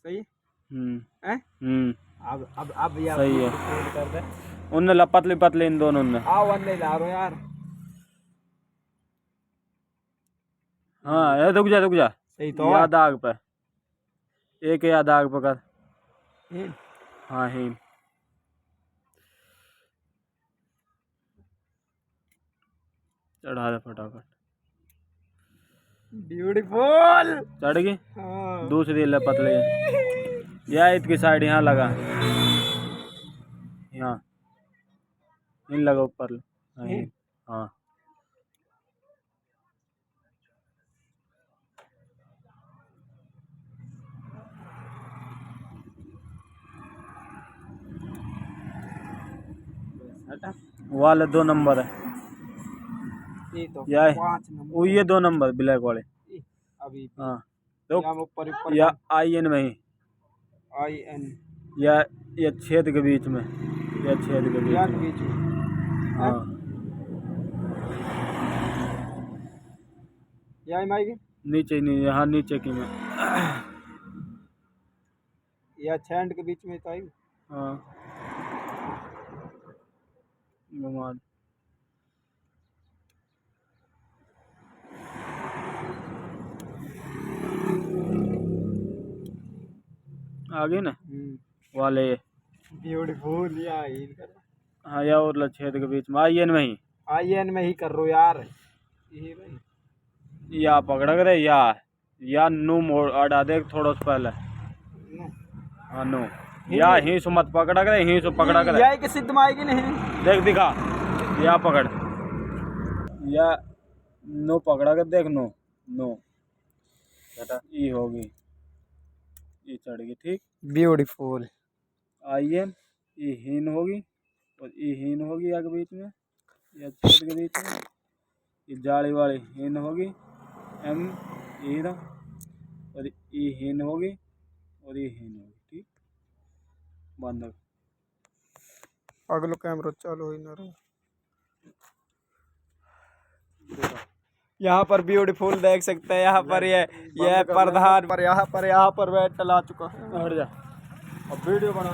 सही है। अब यार सही है। कर दे उनने पतले पतले इन दोनों ने। आओ वन ला रहा यार। हाँ रुक जा सही तो है। याद आग पे एक याद आग पकड़। हिन। हाँ हिन चढ़ा दे फटाफट। ब्यूटीफुल चढ़ गई। हाँ। दूसरी ले पतले या इसकी साइड यहाँ लगा यहाँ इन लगा ऊपर। हाँ हिन। हाँ हटा वाले 2 नंबर है ये तो या 5 नंबर वो ये 2 नंबर ब्लैक वाले। अभी हाँ तो तो ऊपर या IN में ही IN या छेद के बीच में या छेद के या बीच में। बीच में हाँ या माई नीचे नहीं हाँ नीचे की में। या छेंड के बीच में तो आई। हाँ घुमा दे। आगे ना वाले ब्यूटीफुल या हिन कर हाँ या और छेद के बीच में IN में ही। IN में ही कर रो यार ये भाई या पकड़ करे या नु मोड़ अड़ा दे थोड़ा सा पहले। हाँ नो या ही सु मत पकड़ा करे ही सु पकड़ा करे या के सिद्ध में आएगी नहीं देख दिखा या पकड़ या नो पकड़ा कर देख नो नो बेटा ये होगी ये चढ़ गई ठीक। ब्यूटीफुल IN ये हीन होगी और ये हीन होगी आगे बीच में या छेद के बीच में। ये जाली वाली हीन होगी M ये ना और ये हीन होगी और ये हीन होगी ठीक। बंद अगलो कैमरा चालू ही ना रहा। यहाँ पर ब्यूटीफुल देख सकते हैं। यहाँ पर ये प्रधान पर यहाँ पर बैठ चला चुका है। हट जा अब वीडियो बना